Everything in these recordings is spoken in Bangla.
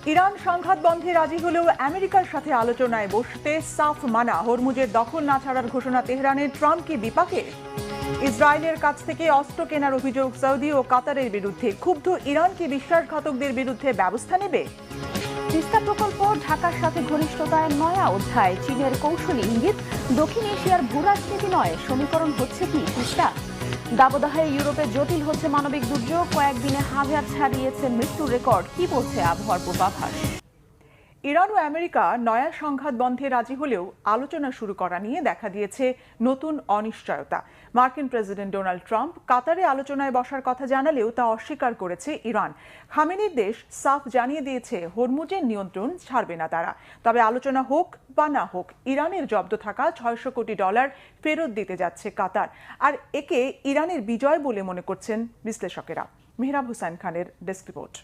ইরান সংঘাত বন্ধে রাজি হলেও আমেরিকার সাথে আলোচনায় বসতে সাফ মানা। হরমুজের দখল না ছাড়ার ঘোষণা তেহরানের। ট্রাম্প কি বিপাকে? ইসরায়েলের কাছ থেকে অস্ত্র কেনার অভিযোগ সৌদি ও কাতারের বিরুদ্ধে। ক্ষুব্ধ ইরান কি বিশ্বাসঘাতকদের বিরুদ্ধে ব্যবস্থা নেবে? তিস্তা প্রকল্প ঢাকার সাথে ঘনিষ্ঠতায় নয়া অধ্যায়। চীনের কৌশলী ইঙ্গিত, দক্ষিণ এশিয়ার ভূরাজনীতি নয় সমীকরণ হচ্ছে কি তিস্তা। দাবদাহে ইউরোপে জটিল হচ্ছে মানবিক দুর্যোগ। কয়েকদিনে হাজার ছাড়িয়েছে মৃত্যুর রেকর্ড। কি বলছে আবহাওয়ার পূর্বাভাস? ইরান ও আমেরিকা নয়া সংঘাত বন্ধে রাজি হলেও আলোচনা শুরু করা নিয়ে দেখা দিয়েছে নতুন অনিশ্চয়তা। মার্কিন প্রেসিডেন্ট ডোনাল্ড ট্রাম্প কাতারে আলোচনায় বসার কথা জানালেও তা অস্বীকার করেছে ইরান। খামেনির দেশ সাফ জানিয়ে দিয়েছে হরমুজের নিয়ন্ত্রণ ছাড়বে না তারা। তবে আলোচনা হোক বা না হোক, ইরানের জব্দ থাকা $600 কোটি ফেরত দিতে যাচ্ছে কাতার। আর একে ইরানের বিজয় বলে মনে করছেন বিশ্লেষকেরা। মেহরাব হোসেন খানের ডেস্ক রিপোর্ট।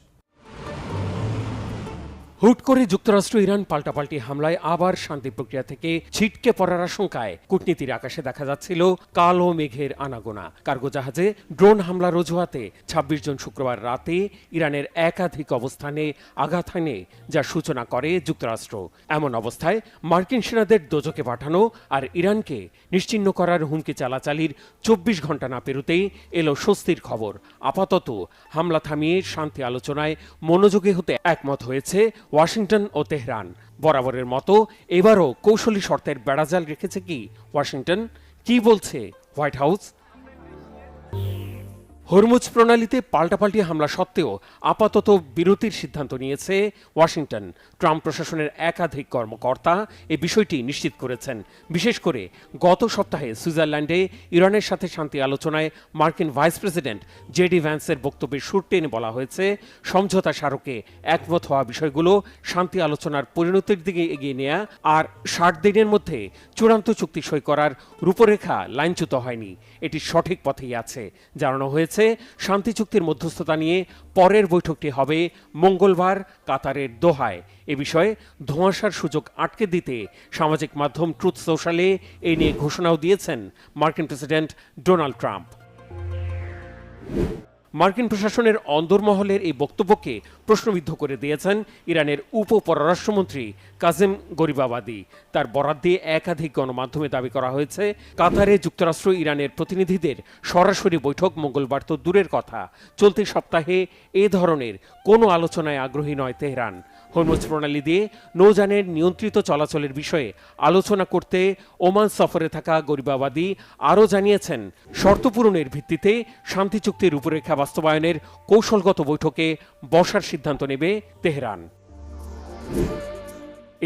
হুট করে যুক্তরাষ্ট্র ইরান পাল্টাপাল্টি হামলায় আবার শান্তি প্রক্রিয়া থেকে ছিটকে পড়ার আশঙ্কায় কূটনীতির আকাশে দেখা যাচ্ছিল কালো মেঘের আনাগোনা। কার্গো জাহাজে ড্রোন হামলার অজুহাতে ২৬ জন শুক্রবার রাতে ইরানের একাধিক অবস্থানে আঘাত হানে, যার সূচনা করে যুক্তরাষ্ট্র। এমন অবস্থায় মার্কিন সেনাদের দোজকে পাঠানো আর ইরানকে নিশ্চিহ্ন করার হুমকি চালাচালির ২৪ ঘন্টা না পেরোতেই এলো স্বস্তির খবর। আপাতত হামলা থামিয়ে শান্তি আলোচনায় মনোযোগী হতে একমত হয়েছে ওয়াশিংটন ও তেহরান। বরাবরের মতো এবারও কৌশলী শর্তের বেড়াজাল রেখেছে কি ওয়াশিংটন? কি বলছে হোয়াইট হাউস? হরমুজ প্রণালীতে পাল্টাপাল্টি হামলা সত্ত্বেও আপাতত বিরতির সিদ্ধান্ত নিয়েছে ওয়াশিংটন। ট্রাম্প প্রশাসনের একাধিক কর্মকর্তা এই বিষয়টি নিশ্চিত করেছেন। বিশেষ করে গত সপ্তাহে সুইজারল্যান্ডে ইরানের সাথে শান্তি আলোচনায় মার্কিন ভাইস প্রেসিডেন্ট জেডি ভ্যান্সের বক্তব্যের সুর টেনে বলা হয়েছে, সমঝোতা স্মারকে একমত হওয়া বিষয়গুলো শান্তি আলোচনার পরিণতির দিকে এগিয়ে নেওয়া আর ৬০ দিনের মধ্যে চূড়ান্ত চুক্তি সই করার রূপরেখা লাইনচ্যুত হয়নি। এটি সঠিক পথেই আছে। জানানো হয়েছে শান্তি চুক্তির মধ্যস্থতা নিয়ে পরের বৈঠকটি হবে মঙ্গলবার কাতারের দোহায়। এ বিষয়ে ধোঁয়াশার সুযোগ আটকে দিতে সামাজিক মাধ্যম ট্রুথ সোশ্যালে এ নিয়ে ঘোষণাও দিয়েছেন মার্কিন প্রেসিডেন্ট ডোনাল্ড ট্রাম্প। মার্কিন প্রশাসনের অন্দরমহলের এই বক্তব্যকে প্রশ্নবিদ্ধ করে দিয়েছেন ইরানের উপপররাষ্ট্রমন্ত্রী কাজেম গরিবাবাদী। তার বরাত দিয়ে একাধিক গণমাধ্যমে দাবি করা হয়েছে, কাতারে যুক্তরাষ্ট্র ইরানের প্রতিনিধিদের সরাসরি বৈঠক মঙ্গলবার তো দূরের কথা, চলতি সপ্তাহে এ ধরনের কোনো আলোচনায় আগ্রহী নয় তেহরান। হরমুজ প্রণালী দিয়ে নৌযানের নিয়ন্ত্রিত চলাচলের বিষয়ে আলোচনা করতে ওমান সফরে থাকা গরিবাবাদী আরও জানিয়েছেন, শর্ত পূরণের ভিত্তিতে শান্তি চুক্তির রূপরেখা বাস্তবায়নের কৌশলগত বৈঠকে বসার সিদ্ধান্ত নেবে তেহরান।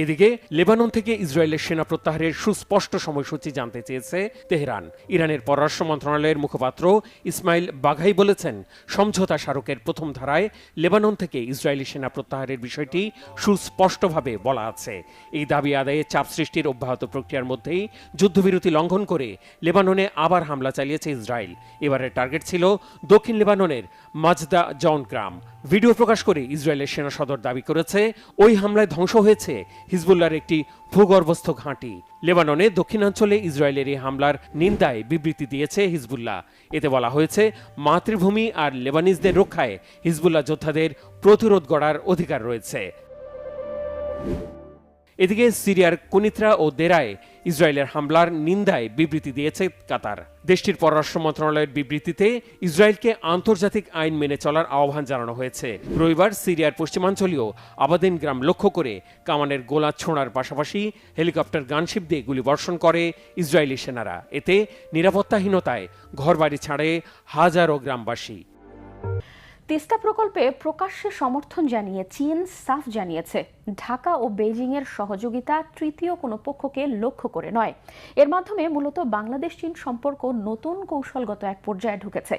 এদিকে লেবানন থেকে ইসরায়েলের সেনা প্রত্যাহারের সুস্পষ্ট সময়সূচি জানতে চেয়েছে তেহরান। ইরানের পররাষ্ট্র মন্ত্রণালয়ের মুখপাত্র ইসমাইল বাঘাই বলেছেন, সমঝোতা স্মারকের প্রথম ধারায় লেবানন থেকে ইসরায়েলি সেনা প্রত্যাহারের বিষয়টি সুস্পষ্টভাবে বলা আছে। এই দাবি আদায়ে চাপ সৃষ্টির অব্যাহত প্রক্রিয়ার মধ্যেই যুদ্ধবিরতি লঙ্ঘন করে লেবাননে আবার হামলা চালিয়েছে ইসরায়েল। এবারের টার্গেট ছিল দক্ষিণ লেবাননের মাজদা জন গ্রাম। ভিডিও প্রকাশ করে ইসরায়েলের সেনা সদর দাবি করেছে, ওই হামলায় ধ্বংস হয়েছে হিজবুল্লাহর একটি ভূগর্ভস্থ ঘাঁটি। লেবাননে দক্ষিণাঞ্চলে ইসরায়েলের এই হামলার নিন্দায় বিবৃতি দিয়েছে হিজবুল্লাহ। এতে বলা হয়েছে, মাতৃভূমি আর লেবানিজদের রক্ষায় হিজবুল্লাহ যোদ্ধাদের প্রতিরোধ গড়ার অধিকার রয়েছে। এদিকে সিরিয়ার কুনিত্রা ও দেরায় ইসরায়েলের হামলার নিন্দায় বিবৃতি দিয়েছে কাতার। দেশটির পররাষ্ট্র মন্ত্রণালয়ের বিবৃতিতে ইসরায়েলকে আন্তর্জাতিক আইন মেনে চলার আহ্বান জানানো হয়েছে। রবিবার সিরিয়ার পশ্চিমাঞ্চলীয় আবাদিন গ্রাম লক্ষ্য করে কামানের গোলা ছোঁড়ার পাশাপাশি হেলিকপ্টার গানশিপ দিয়ে গুলিবর্ষণ করে ইসরায়েলি সেনারা। এতে নিরাপত্তাহীনতায় ঘরবাড়ি ছাড়ে হাজারো গ্রামবাসী। তিস্তা প্রকল্পে প্রকাশ্যে সমর্থন জানিয়ে চীন সাফ জানিয়েছে, ঢাকা ও বেইজিং এর সহযোগিতা তৃতীয় কোনো পক্ষকে লক্ষ্য করে নয়। এর মাধ্যমে মূলত বাংলাদেশ চীন সম্পর্ক নতুন কৌশলগত এক পর্যায়ে ঢুকেছে।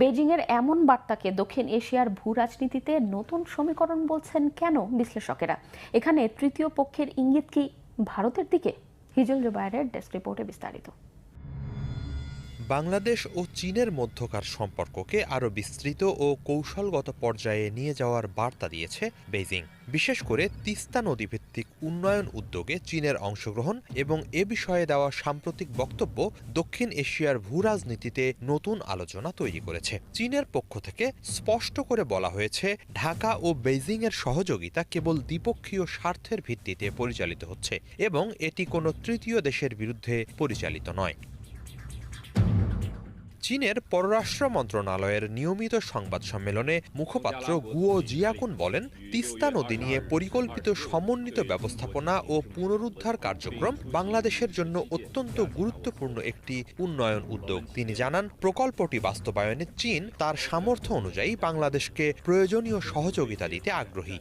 বেইজিং এর এমন বার্তাকে দক্ষিণ এশিয়ার ভূ রাজনীতিতে নতুন সমীকরণ বলছেন কেন বিশ্লেষকেরা? এখানে তৃতীয় পক্ষের ইঙ্গিত কি ভারতের দিকে? হিজল জুবায়েরের ডেস্ক রিপোর্টে বিস্তারিত। বাংলাদেশ ও চীনের মধ্যকার সম্পর্ককে আরও বিস্তৃত ও কৌশলগত পর্যায়ে নিয়ে যাওয়ার বার্তা দিয়েছে বেইজিং। বিশেষ করে তিস্তা নদীভিত্তিক উন্নয়ন উদ্যোগে চীনের অংশগ্রহণ এবং এ বিষয়ে দেওয়া সাম্প্রতিক বক্তব্য দক্ষিণ এশিয়ার ভূরাজনীতিতে নতুন আলোচনা তৈরি করেছে। চীনের পক্ষ থেকে স্পষ্ট করে বলা হয়েছে, ঢাকা ও বেইজিংয়ের সহযোগিতা কেবল দ্বিপক্ষীয় স্বার্থের ভিত্তিতে পরিচালিত হচ্ছে এবং এটি কোনো তৃতীয় দেশের বিরুদ্ধে পরিচালিত নয়। চীনের পররাষ্ট্র মন্ত্রণালয়ের নিয়মিত সংবাদ সম্মেলনে মুখপাত্র গুও জিয়াকুন বলেন, তিস্তা নদী নিয়ে পরিকল্পিত সমন্বিত ব্যবস্থাপনা ও পুনরুদ্ধার কার্যক্রম বাংলাদেশের জন্য অত্যন্ত গুরুত্বপূর্ণ একটি উন্নয়ন উদ্যোগ। তিনি জানান, প্রকল্পটি বাস্তবায়নে চীন তার সামর্থ্য অনুযায়ী বাংলাদেশকে প্রয়োজনীয় সহযোগিতা দিতে আগ্রহী।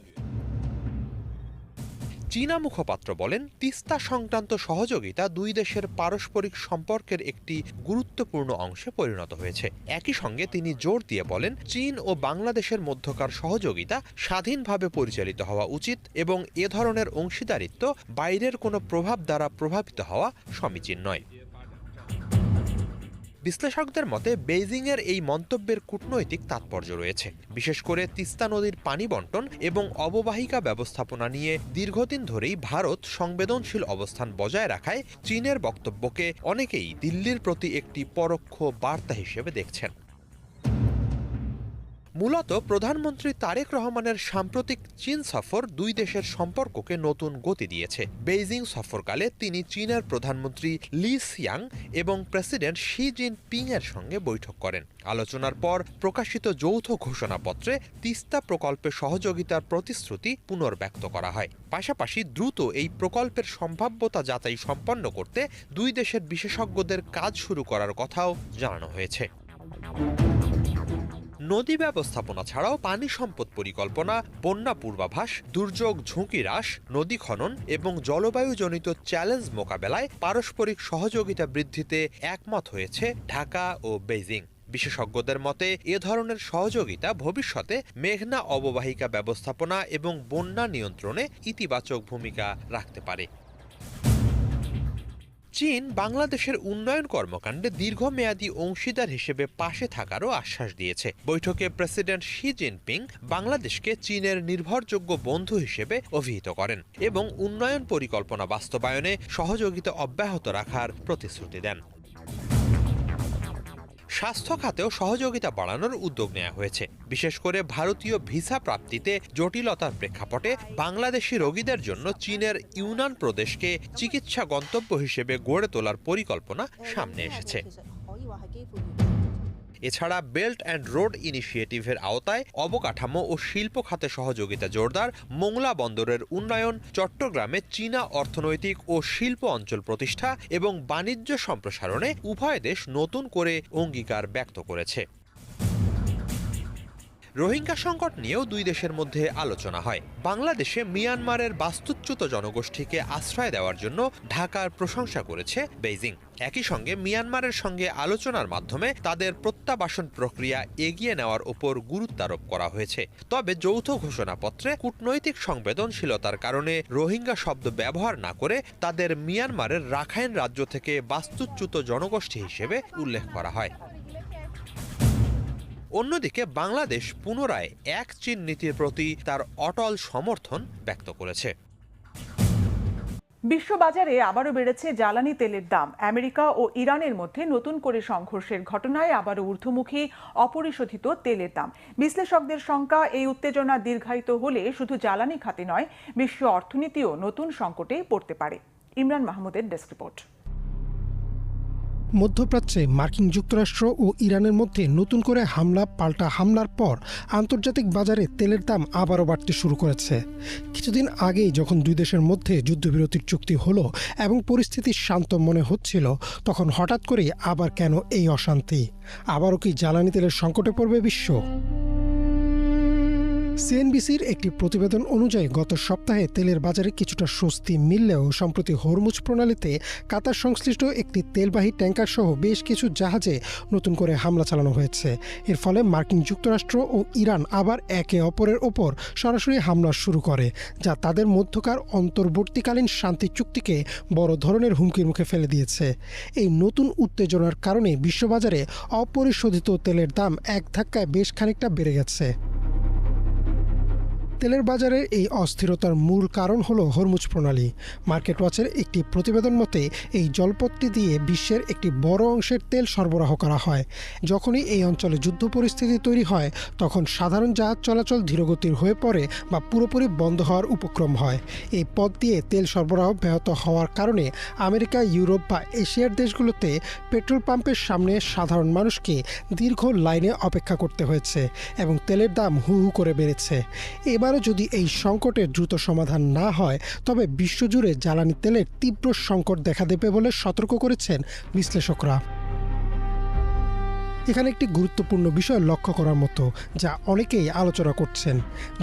চীনা মুখপাত্র বলেন, তিস্তা সংক্রান্ত সহযোগিতা দুই দেশের পারস্পরিক সম্পর্কের একটি গুরুত্বপূর্ণ অংশে পরিণত হয়েছে। একই সঙ্গে তিনি জোর দিয়ে বলেন, চীন ও বাংলাদেশের মধ্যকার সহযোগিতা স্বাধীনভাবে পরিচালিত হওয়া উচিত এবং এ ধরনের অংশীদারিত্ব বাইরের কোনো প্রভাব দ্বারা প্রভাবিত হওয়া সমীচীন নয়। বিশ্লেষকদের মতে বেইজিংয়ের এই মন্তব্যের কূটনৈতিক তাৎপর্য রয়েছে, বিশেষ করে তিস্তা নদীর পানি বণ্টন এবং অববাহিকা ব্যবস্থাপনা নিয়ে দীর্ঘদিন ধরেই ভারত সংবেদনশীল অবস্থান বজায় রাখায় চীনের বক্তব্যকে অনেকেই দিল্লির প্রতি একটি পরোক্ষ বার্তা হিসেবে দেখছেন। মূলত প্রধানমন্ত্রী তারেক রহমানের সাম্প্রতিক চীন সফর দুই দেশের সম্পর্ককে নতুন গতি দিয়েছে। বেইজিং সফরকালে তিনি চীনের প্রধানমন্ত্রী লি সিয়াং এবং প্রেসিডেন্ট শি জিনপিং এর সঙ্গে বৈঠক করেন। আলোচনার পর প্রকাশিত যৌথ ঘোষণাপত্রে তিস্তা প্রকল্পে সহযোগিতার প্রতিশ্রুতি পুনর্ব্যক্ত করা হয়। পাশাপাশি দ্রুত এই প্রকল্পের সম্ভাব্যতা যাচাই সম্পন্ন করতে দুই দেশের বিশেষজ্ঞদের কাজ শুরু করার কথাও জানানো হয়েছে। নদী ব্যবস্থাপনা ছাড়াও পানি সম্পদ পরিকল্পনা, বন্যা পূর্বাভাস, দুর্যোগ ঝুঁকি হ্রাস, নদী খনন এবং জলবায়ুজনিত চ্যালেঞ্জ মোকাবেলায় পারস্পরিক সহযোগিতা বৃদ্ধিতে একমত হয়েছে ঢাকা ও বেইজিং। বিশেষজ্ঞদের মতে এ ধরনের সহযোগিতা ভবিষ্যতে মেঘনা অববাহিকা ব্যবস্থাপনা এবং বন্যা নিয়ন্ত্রণে ইতিবাচক ভূমিকা রাখতে পারে। চীন বাংলাদেশের উন্নয়ন কর্মকাণ্ডে দীর্ঘমেয়াদী অংশীদার হিসেবে পাশে থাকারও আশ্বাস দিয়েছে। বৈঠকে প্রেসিডেন্ট শি জিনপিং বাংলাদেশকে চীনের নির্ভরযোগ্য বন্ধু হিসেবে অভিহিত করেন এবং উন্নয়ন পরিকল্পনা বাস্তবায়নে সহযোগিতা অব্যাহত রাখার প্রতিশ্রুতি দেন। স্বাস্থ্য খাতেও সহযোগিতা বাড়ানোর উদ্যোগ নেওয়া হয়েছে। বিশেষ করে ভারতীয় ভিসা প্রাপ্তিতে জটিলতার প্রেক্ষাপটে বাংলাদেশি রোগীদের জন্য চীনের ইউনান প্রদেশকে চিকিৎসা গন্তব্য হিসেবে গড়ে তোলার পরিকল্পনা সামনে এসেছে। এছাড়া বেল্ট অ্যান্ড রোড ইনিশিয়েটিভের আওতায় অবকাঠামো ও শিল্প খাতে সহযোগিতা জোরদার, মোংলা বন্দরের উন্নয়ন, চট্টগ্রামে চীনা অর্থনৈতিক ও শিল্প অঞ্চল প্রতিষ্ঠা এবং বাণিজ্য সম্প্রসারণে উভয় দেশ নতুন করে অঙ্গীকার ব্যক্ত করেছে। রোহিঙ্গা সংকট নিয়েও দুই দেশের মধ্যে আলোচনা হয়। বাংলাদেশে মিয়ানমারের বাস্তুচ্যুত জনগোষ্ঠীকে আশ্রয় দেওয়ার জন্য ঢাকার প্রশংসা করেছে বেইজিং। একই সঙ্গে মিয়ানমারের সঙ্গে আলোচনার মাধ্যমে তাদের প্রত্যাবাসন প্রক্রিয়া এগিয়ে নেওয়ার উপর গুরুত্ব আরোপ করা হয়েছে। তবে যৌথ ঘোষণাপত্রে কূটনৈতিক সংবেদনশীলতার কারণে রোহিঙ্গা শব্দ ব্যবহার না করে তাদের মিয়ানমারের রাখাইন রাজ্য থেকে বাস্তুচ্যুত জনগোষ্ঠী হিসেবে উল্লেখ করা হয়। অন্যদিকে বাংলাদেশ পুনরায় এক চীন নীতির প্রতি তার অটল সমর্থন ব্যক্ত করেছে। বিশ্ববাজারে আবারও বেড়েছে জ্বালানি তেলের দাম। আমেরিকা ও ইরানের মধ্যে নতুন করে সংঘর্ষের ঘটনায় আবারও ঊর্ধ্বমুখী অপরিশোধিত তেলের দাম। বিশ্লেষকদের শঙ্কা, এই উত্তেজনা দীর্ঘায়িত হলে শুধু জ্বালানি খাতে নয়, বিশ্ব অর্থনীতিও নতুন সংকটে পড়তে পারে। ইমরান মাহমুদের ডেস্ক রিপোর্ট। মধ্যপ্রাচ্যে মার্কিন যুক্তরাষ্ট্র ও ইরানের মধ্যে নতুন করে হামলা পাল্টা হামলার পর আন্তর্জাতিক বাজারে তেলের দাম আবারও বাড়তে শুরু করেছে। কিছুদিন আগেই যখন দুই দেশের মধ্যে যুদ্ধবিরতির চুক্তি হলো এবং পরিস্থিতি শান্ত মনে হচ্ছিল, তখন হঠাৎ করেই আবার কেন এই অশান্তি? আবারও কি জ্বালানি তেলের সংকটে পড়বে বিশ্ব? সিএনবিসির একটি প্রতিবেদন অনুযায়ী গত সপ্তাহে তেলের বাজারে কিছুটা স্বস্তি মিললেও সম্প্রতি হরমুজ প্রণালীতে কাতার সংশ্লিষ্ট একটি তেলবাহী ট্যাঙ্কার সহ বেশ কিছু জাহাজে নতুন করে হামলা চালানো হয়েছে। এর ফলে মার্কিন যুক্তরাষ্ট্র ও ইরান আবার একে অপরের ওপর সরাসরি হামলা শুরু করে, যা তাদের মধ্যকার অন্তর্বর্তীকালীন শান্তি চুক্তিকে বড় ধরনের হুমকির মুখে ফেলে দিয়েছে। এই নতুন উত্তেজনার কারণে বিশ্ববাজারে অপরিশোধিত তেলের দাম এক ধাক্কায় বেশ খানিকটা বেড়ে গেছে। তেলের বাজারে এই অস্থিরতার মূল কারণ হলো হরমুজ প্রণালী। মার্কেট ওয়াচের একটি প্রতিবেদন মতে এই জলপথটি দিয়ে বিশ্বের একটি বড় অংশের তেল সরবরাহ করা হয়। যখনই এই অঞ্চলে যুদ্ধ পরিস্থিতি তৈরি হয় তখন সাধারণ জাহাজ চলাচল ধীরগতির হয়ে পড়ে বা পুরোপুরি বন্ধ হওয়ার উপক্রম হয়। এই পথ দিয়ে তেল সরবরাহ ব্যাহত হওয়ার কারণে আমেরিকা, ইউরোপ বা এশিয়ার দেশগুলোতে পেট্রোল পাম্পের সামনে সাধারণ মানুষকে দীর্ঘ লাইনে অপেক্ষা করতে হয়েছে এবং তেলের দাম হু হু করে বেড়েছে। এবারও যদি এই সংকটের দ্রুত সমাধান না হয় তবে বিশ্বজুড়ে জ্বালানি তেলের তীব্র সংকট দেখা দেবে বলে সতর্ক করেছেন বিশ্লেষকরা। এখানে একটি গুরুত্বপূর্ণ বিষয় লক্ষ্য করার মতো, যা অনেকেই আলোচনা করছেন।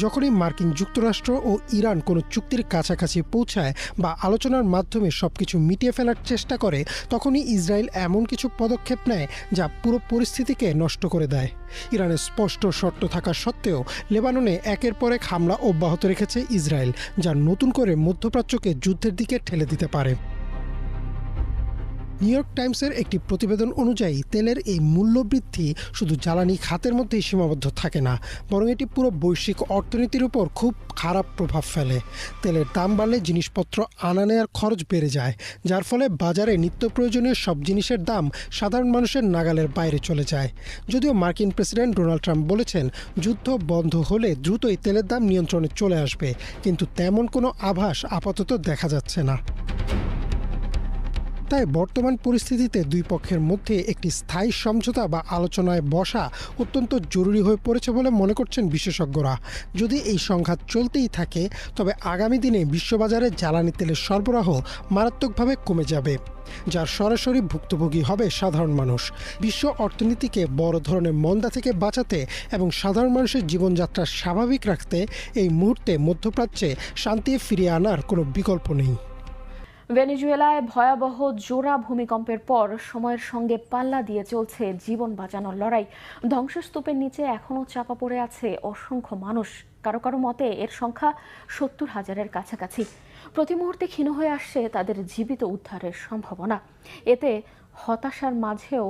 যখনই মার্কিন যুক্তরাষ্ট্র ও ইরান কোনো চুক্তির কাছাকাছি পৌঁছায় বা আলোচনার মাধ্যমে সবকিছু মিটিয়ে ফেলার চেষ্টা করে, তখনই ইসরায়েল এমন কিছু পদক্ষেপ নেয় যা পুরো পরিস্থিতিকে নষ্ট করে দেয়। ইরানের স্পষ্ট শর্ত থাকা সত্ত্বেও লেবাননে একের পর এক হামলা অব্যাহত রেখেছে ইসরায়েল, যা নতুন করে মধ্যপ্রাচ্যকে যুদ্ধের দিকে ঠেলে দিতে পারে। নিউ ইয়র্ক টাইমসের একটি প্রতিবেদন অনুযায়ী তেলের এই মূল্যবৃদ্ধি শুধু জ্বালানি খাতের মধ্যেই সীমাবদ্ধ থাকে না, বরং এটি পুরো বৈশ্বিক অর্থনীতির উপর খুব খারাপ প্রভাব ফেলে। তেলের দাম বাড়লে জিনিসপত্র আনা নেওয়ার খরচ বেড়ে যায়, যার ফলে বাজারে নিত্য প্রয়োজনীয় সব জিনিসের দাম সাধারণ মানুষের নাগালের বাইরে চলে যায়। যদিও মার্কিন প্রেসিডেন্ট ডোনাল্ড ট্রাম্প বলেছেন যুদ্ধ বন্ধ হলে দ্রুতই তেলের দাম নিয়ন্ত্রণে চলে আসবে, কিন্তু তেমন কোনো আভাস আপাতত দেখা যাচ্ছে না। তাই বর্তমান পরিস্থিতিতে দুই পক্ষের মধ্যে একটি স্থায়ী সমঝোতা বা আলোচনায় বসা অত্যন্ত জরুরি হয়ে পড়েছে বলে মনে করছেন বিশেষজ্ঞরা। যদি এই সংঘাত চলতেই থাকে তবে আগামী দিনে বিশ্ববাজারে জ্বালানি তেলের সরবরাহ মারাত্মকভাবে কমে যাবে, যার সরাসরি ভুক্তভোগী হবে সাধারণ মানুষ। বিশ্ব অর্থনীতিকে বড় ধরনের মন্দা থেকে বাঁচাতে এবং সাধারণ মানুষের জীবনযাত্রা স্বাভাবিক রাখতে এই মুহূর্তে মধ্যপ্রাচ্যে শান্তি ফিরিয়ে আনার কোনো বিকল্প নেই। ভেনেজুয়েলায় ভয়াবহ জোড়া ভূমিকম্পের পর সময়ের সঙ্গে পাল্লা দিয়ে চলছে জীবন বাঁচানোর লড়াই। ধ্বংসস্তূপের নিচে এখনও চাপা পড়ে আছে অসংখ্য মানুষ। কারো কারো মতে এর সংখ্যা 70,000-এর কাছাকাছি। প্রতি মুহূর্তে ক্ষীণ হয়ে আসছে তাদের জীবিত উদ্ধারের সম্ভাবনা। এতে হতাশার মাঝেও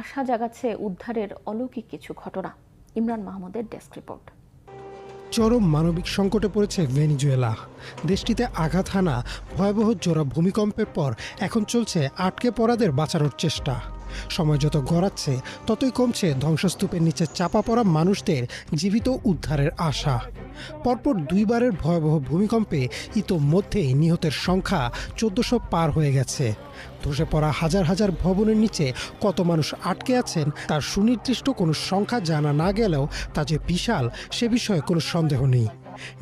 আশা জাগাচ্ছে উদ্ধারের অলৌকিক কিছু ঘটনা। ইমরান মাহমুদের ডেস্ক রিপোর্ট। চরম মানবিক সংকটে পড়েছে ভেনেজুয়েলা। দেশটিতে আঘাত হানা ভয়াবহ জোড়া ভূমিকম্পের পর এখন চলছে আটকে পড়াদের বাঁচানোর চেষ্টা। সময় যত গড়াচ্ছে ততই কমছে ধ্বংসস্তূপের নিচে চাপা পড়া মানুষদের জীবিত উদ্ধারের আশা। পরপর দুইবারের ভয়াবহ ভূমিকম্পে ইতোমধ্যেই নিহতের সংখ্যা 1400 পার হয়ে গেছে। ধসে পড়া হাজার হাজার ভবনের নিচে কত মানুষ আটকে আছেন তার সুনির্দিষ্ট কোনো সংখ্যা জানা না গেলেও তা যে বিশাল সে বিষয়ে কোনো সন্দেহ নেই।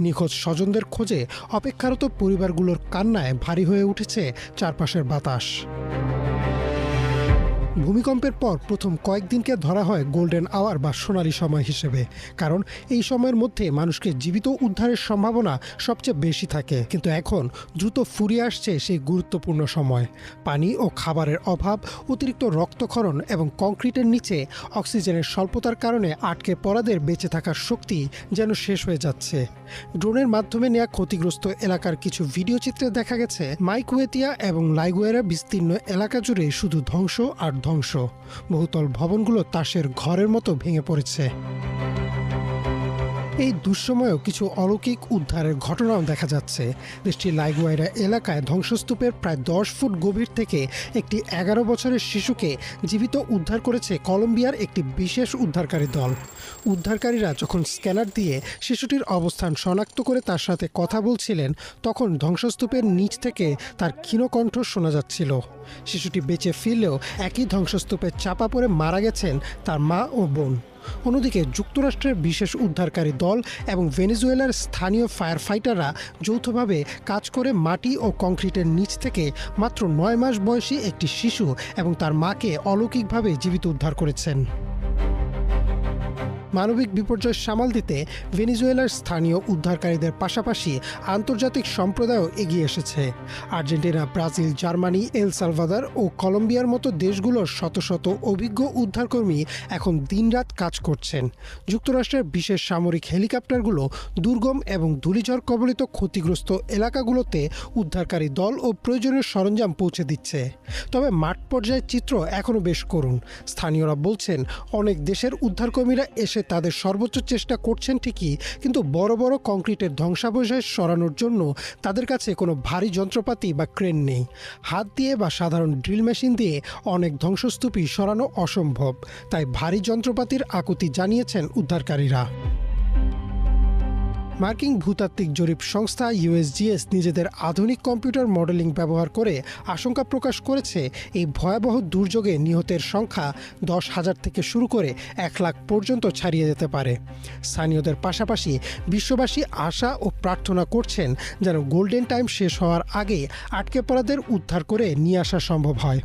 নিখোঁজ স্বজনদের খোঁজে অপেক্ষারত পরিবারগুলোর কান্নায় ভারী হয়ে উঠেছে চারপাশের বাতাস। ভূমিকম্পের পর প্রথম কয়েকদিনকে ধরা হয় গোল্ডেন আওয়ার বা সোনালি সময় হিসেবে, কারণ এই সময়ের মধ্যে মানুষকে জীবিত উদ্ধারের সম্ভাবনা সবচেয়ে বেশি থাকে। কিন্তু এখন দ্রুত ফুরিয়ে আসছে সেই গুরুত্বপূর্ণ সময়। পানি ও খাবারের অভাব, অতিরিক্ত রক্তক্ষরণ এবং কংক্রিটের নিচে অক্সিজেনের স্বল্পতার কারণে আটকে পড়াদের বেঁচে থাকার শক্তি যেন শেষ হয়ে যাচ্ছে। ড্রোনের মাধ্যমে নেওয়া ক্ষতিগ্রস্ত এলাকার কিছু ভিডিও চিত্রে দেখা গেছে মাইকুয়েতিয়া এবং লাইগুয়েরা বিস্তীর্ণ এলাকা জুড়ে শুধু ধ্বংস আর ধ্বংস। বহুতল ভবনগুলো তাসের ঘরের মতো ভেঙে পড়েছে। এই দুঃসময়েও কিছু অলৌকিক উদ্ধারের ঘটনাও দেখা যাচ্ছে। দেশটির লাইগুয়েরা এলাকায় ধ্বংসস্তূপের প্রায় 10 ফুট গভীর থেকে একটি 11 বছরের শিশুকে জীবিত উদ্ধার করেছে কলম্বিয়ার একটি বিশেষ উদ্ধারকারী দল। উদ্ধারকারীরা যখন স্ক্যানার দিয়ে শিশুটির অবস্থান শনাক্ত করে তার সাথে কথা বলছিলেন তখন ধ্বংসস্তূপের নিচ থেকে তার ক্ষীণ কণ্ঠ শোনা যাচ্ছিল। শিশুটি বেঁচে ফিরলেও একই ধ্বংসস্তূপে চাপা পড়ে মারা গেছেন তার মা ও বোন। অন্যদিকে যুক্তরাষ্ট্রের বিশেষ উদ্ধারকারী দল এবং ভেনেজুয়েলার স্থানীয় ফায়ার ফাইটাররা যৌথভাবে কাজ করে মাটি ও কংক্রিটের নিচ থেকে মাত্র 9 মাস বয়সী একটি শিশু এবং তার মাকে অলৌকিকভাবে জীবিত উদ্ধার করেছেন। মানবিক বিপর্যয় সামাল দিতে ভেনেজুয়েলার স্থানীয় উদ্ধারকারীদের পাশাপাশি আন্তর্জাতিক সম্প্রদায়ও এগিয়ে এসেছে। Argentina, Brazil, Germany, El Salvador ও কলম্বিয়ার মতো দেশগুলোর শত শত অভিজ্ঞ উদ্ধারকর্মী এখন দিনরাত কাজ করছেন। যুক্তরাষ্ট্রের বিশেষ সামরিক হেলিকপ্টারগুলো দুর্গম এবং ধূলিঝড় কবলিত ক্ষতিগ্রস্ত এলাকাগুলোতে উদ্ধারকারী দল ও প্রয়োজনীয় সরঞ্জাম পৌঁছে দিচ্ছে। তবে মাঠ পর্যায়ের চিত্র এখনও বেশ করুণ। স্থানীয়রা বলছেন, অনেক দেশের উদ্ধারকর্মীরা এসে তাদের সর্বোচ্চ চেষ্টা করছেন ঠিকই, কিন্তু বড় বড় কংক্রিটের ধ্বংসাবশেষ সরানোর জন্য তাদের কাছে কোনো ভারী যন্ত্রপাতি বা ক্রেন নেই। হাত দিয়ে বা সাধারণ ড্রিল মেশিন দিয়ে অনেক ধ্বংসস্তূপই সরানো অসম্ভব। তাই ভারী যন্ত্রপাতির আকুতি জানিয়েছেন উদ্ধারকারীরা। মার্কিন ভূতাত্ত্বিক জরিপ সংস্থা ইউএসজিএস নিজেদের আধুনিক কম্পিউটার মডেলিং ব্যবহার করে আশঙ্কা প্রকাশ করেছে এই ভয়াবহ দুর্যোগে নিহতের সংখ্যা 10,000 থেকে শুরু করে 1 লাখ পর্যন্ত ছাড়িয়ে যেতে পারে। স্থানীয়দের পাশাপাশি বিশ্ববাসী আশা ও প্রার্থনা করছেন যেন গোল্ডেন টাইম শেষ হওয়ার আগে আটকে পড়াদের উদ্ধার করে নিয়ে আসা সম্ভব হয়।